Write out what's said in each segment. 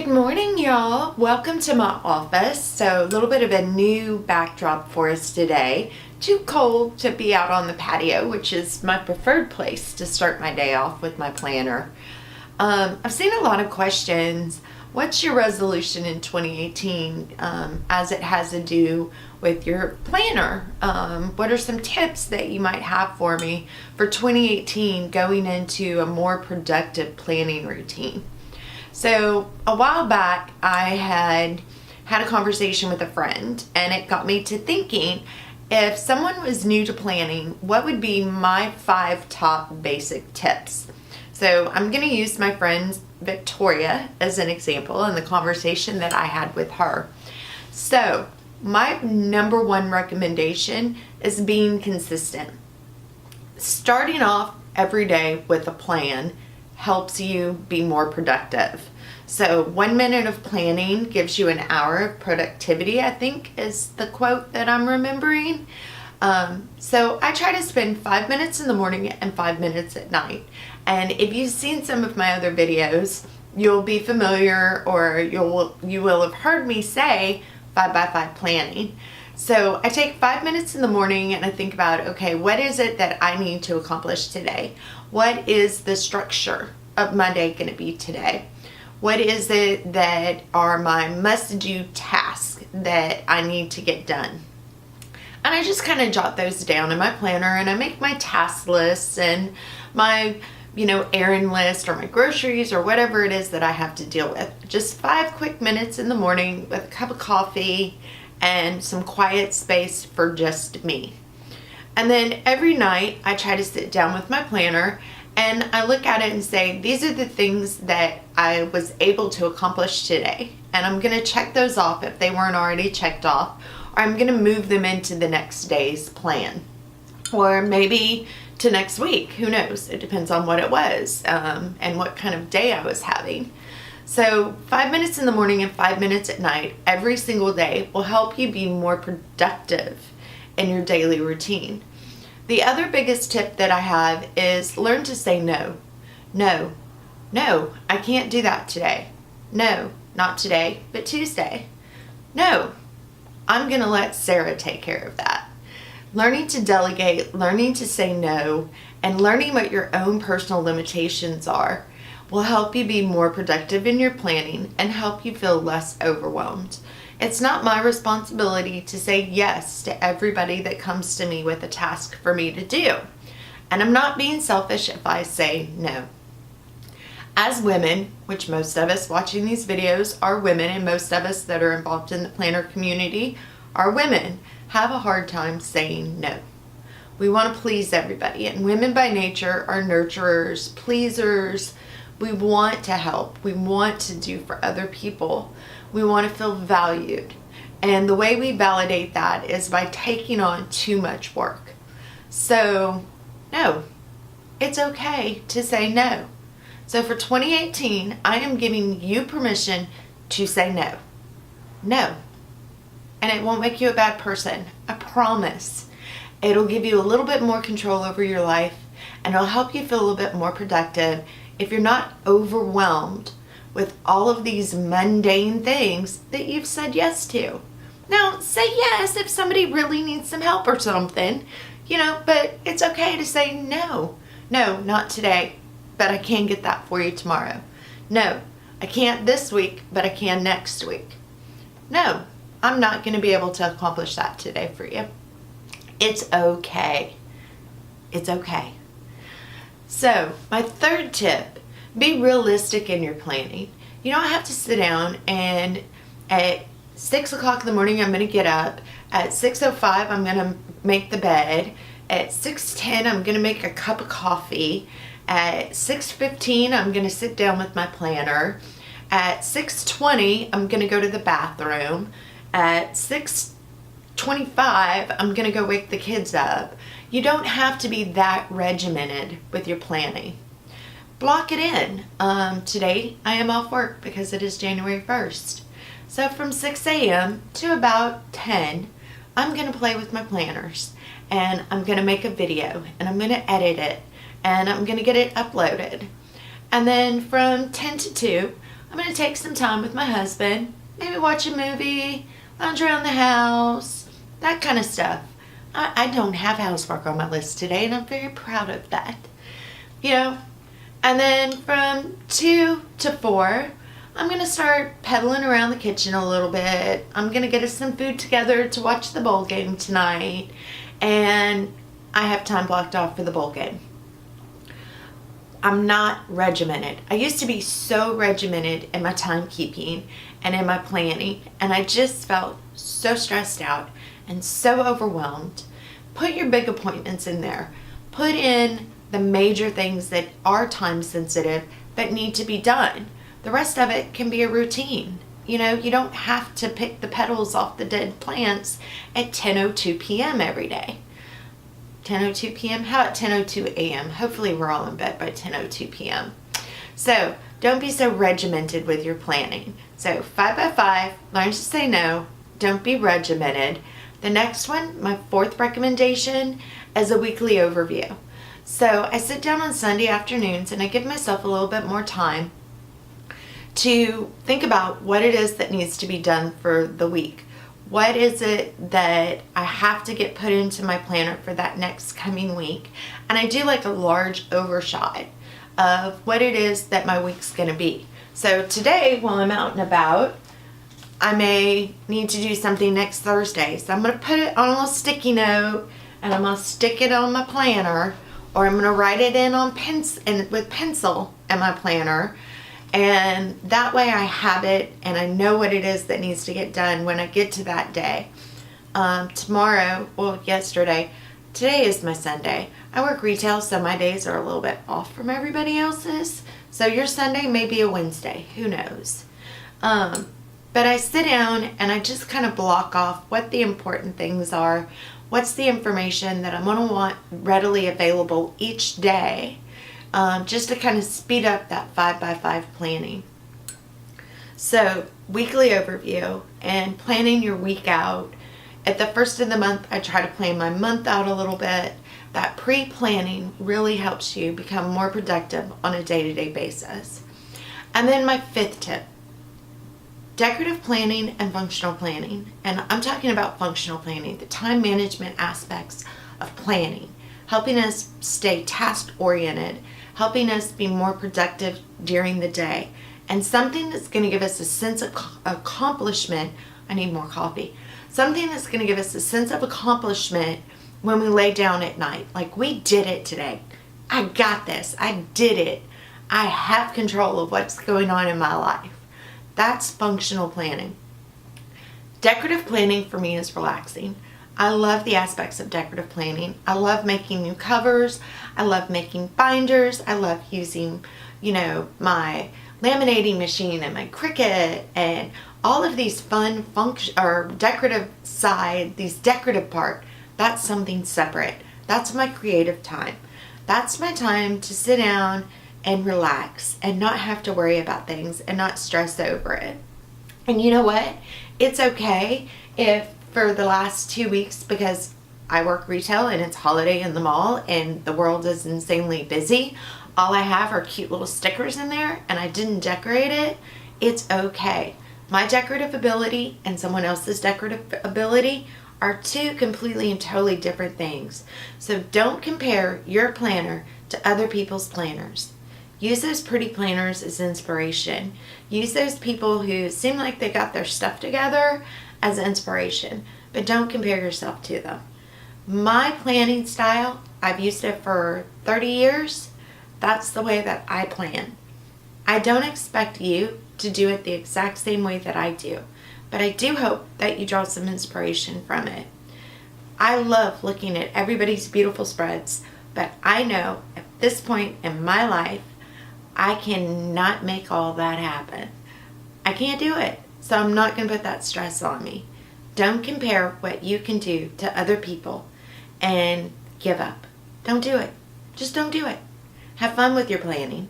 Good morning, y'all. Welcome to my office. So a little bit of a new backdrop for us today. Too cold to be out on the patio, which is my preferred place to start my day off with my planner. I've seen a lot of questions. What's your resolution in 2018 as it has to do with your planner? What are some tips that you might have for me for 2018 going into a more productive planning routine? So a while back, I had a conversation with a friend, and it got me to thinking, if someone was new to planning, what would be my 5 top basic tips? So I'm going to use my friend Victoria as an example in the conversation that I had with her. So my number one recommendation is being consistent. Starting off every day with a plan helps you be more productive. So 1 minute of planning gives you an hour of productivity, I think is the quote that I'm remembering. So I try to spend 5 minutes in the morning and 5 minutes at night. And if you've seen some of my other videos, you'll be familiar, or you will have heard me say 5x5 planning. So I take 5 minutes in the morning and I think about, okay, what is it that I need to accomplish today? What is the structure of my day going to be today? What is it that are my must-do tasks that I need to get done? And I just kind of jot those down in my planner, and I make my task lists and my, errand list, or my groceries, or whatever it is that I have to deal with. Just 5 quick minutes in the morning with a cup of coffee and some quiet space for just me. And then every night I try to sit down with my planner and I look at it and say, these are the things that I was able to accomplish today. And I'm going to check those off if they weren't already checked off, or I'm going to move them into the next day's plan. Or maybe to next week, who knows? It depends on what it was and what kind of day I was having. So 5 minutes in the morning and 5 minutes at night every single day will help you be more productive in your daily routine. The other biggest tip that I have is learn to say no. No, I can't do that today. No, not today, but Tuesday. No, I'm going to let Sarah take care of that. Learning to delegate, learning to say no, and learning what your own personal limitations are will help you be more productive in your planning and help you feel less overwhelmed. It's not my responsibility to say yes to everybody that comes to me with a task for me to do. And I'm not being selfish if I say no. As women, which most of us watching these videos are women, and most of us that are involved in the planner community are women, have a hard time saying no. We want to please everybody, and women by nature are nurturers, pleasers. We want to help. We want to do for other people. We want to feel valued. And the way we validate that is by taking on too much work. So, no, it's okay to say no. So for 2018, I am giving you permission to say no. No. And it won't make you a bad person. I promise. It'll give you a little bit more control over your life, and it'll help you feel a little bit more productive if you're not overwhelmed with all of these mundane things that you've said yes to. Now, say yes if somebody really needs some help or something, but it's okay to say no. No, not today, but I can get that for you tomorrow. No, I can't this week, but I can next week. No, I'm not going to be able to accomplish that today for you. It's okay. It's okay. So, my third tip, be realistic in your planning. You don't have to sit down and at 6 o'clock in the morning I'm going to get up. At 6:05 I'm going to make the bed. At 6:10 I'm going to make a cup of coffee. At 6:15 I'm going to sit down with my planner. At 6:20 I'm going to go to the bathroom. At 6:25 I'm going to go wake the kids up. You don't have to be that regimented with your planning. Block it in. Today I am off work because it is January 1st. So from 6 a.m. to about 10, I'm going to play with my planners, and I'm going to make a video, and I'm going to edit it, and I'm going to get it uploaded. And then from 10 to 2, I'm going to take some time with my husband, maybe watch a movie, lounge around the house, that kind of stuff. I don't have housework on my list today, and I'm very proud of that. You know, and then from 2 to 4, I'm going to start pedaling around the kitchen a little bit. I'm going to get us some food together to watch the bowl game tonight, and I have time blocked off for the bowl game. I'm not regimented. I used to be so regimented in my timekeeping and in my planning, and I just felt so stressed out and so overwhelmed. Put your big appointments in there. Put in the major things that are time sensitive that need to be done. The rest of it can be a routine. You know, you don't have to pick the petals off the dead plants at 10:02 p.m. every day. 10:02 p.m.? How about 10:02 a.m.? Hopefully we're all in bed by 10:02 p.m. So don't be so regimented with your planning. So 5 by 5, learn to say no. Don't be regimented. The next one, my 4th recommendation, is a weekly overview. So I sit down on Sunday afternoons and I give myself a little bit more time to think about what it is that needs to be done for the week. What is it that I have to get put into my planner for that next coming week? And I do like a large overshot of what it is that my week's going to be. So today, while I'm out and about, I may need to do something next Thursday. So I'm going to put it on a little sticky note and I'm going to stick it on my planner, or I'm going to write it in on with pencil in my planner. And that way I have it and I know what it is that needs to get done when I get to that day. Yesterday, today is my Sunday. I work retail, so my days are a little bit off from everybody else's. So your Sunday may be a Wednesday, who knows? But I sit down and I just kind of block off what the important things are. What's the information that I'm going to want readily available each day, just to kind of speed up that 5 by 5 planning. So weekly overview and planning your week out. At the first of the month, I try to plan my month out a little bit. That pre-planning really helps you become more productive on a day-to-day basis. And then my 5th tip, decorative planning and functional planning. And I'm talking about functional planning, the time management aspects of planning, helping us stay task-oriented, helping us be more productive during the day, and something that's going to give us a sense of accomplishment. I need more coffee. Something that's going to give us a sense of accomplishment when we lay down at night. Like, we did it today. I got this. I did it. I have control of what's going on in my life. That's functional planning. Decorative planning for me is relaxing. I love the aspects of decorative planning. I love making new covers. I love making binders. I love using, my laminating machine and my Cricut and all of these fun decorative side, these decorative part. That's something separate. That's my creative time. That's my time to sit down and relax and not have to worry about things and not stress over it. And you know what? It's okay if for the last 2 weeks, because I work retail and it's holiday in the mall and the world is insanely busy, all I have are cute little stickers in there and I didn't decorate it. It's okay. My decorative ability and someone else's decorative ability are 2 completely and totally different things. So don't compare your planner to other people's planners. Use those pretty planners as inspiration. Use those people who seem like they got their stuff together as inspiration, but don't compare yourself to them. My planning style, I've used it for 30 years. That's the way that I plan. I don't expect you to do it the exact same way that I do, but I do hope that you draw some inspiration from it. I love looking at everybody's beautiful spreads, but I know at this point in my life, I cannot make all that happen. I can't do it, so I'm not going to put that stress on me. Don't compare what you can do to other people and give up. Don't do it. Just don't do it. Have fun with your planning.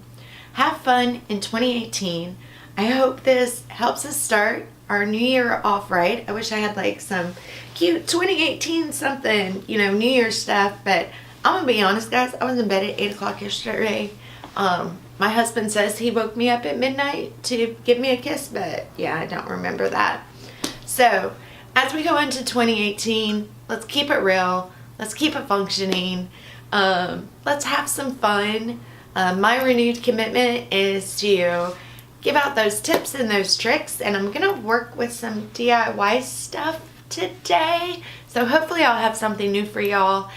Have fun in 2018. I hope this helps us start our new year off right. I wish I had like some cute 2018 something, New Year stuff, but I'm gonna be honest, guys. I was in bed at 8 o'clock yesterday. My husband says he woke me up at midnight to give me a kiss, but yeah, I don't remember that. So, as we go into 2018, let's keep it real. Let's keep it functioning. Let's have some fun. My renewed commitment is to give out those tips and those tricks, and I'm gonna work with some DIY stuff today. So hopefully I'll have something new for y'all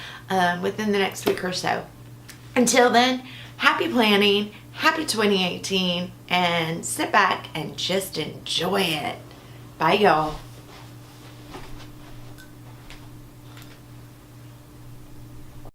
within the next week or so. Until then, happy planning, happy 2018, and sit back and just enjoy it. Bye, y'all.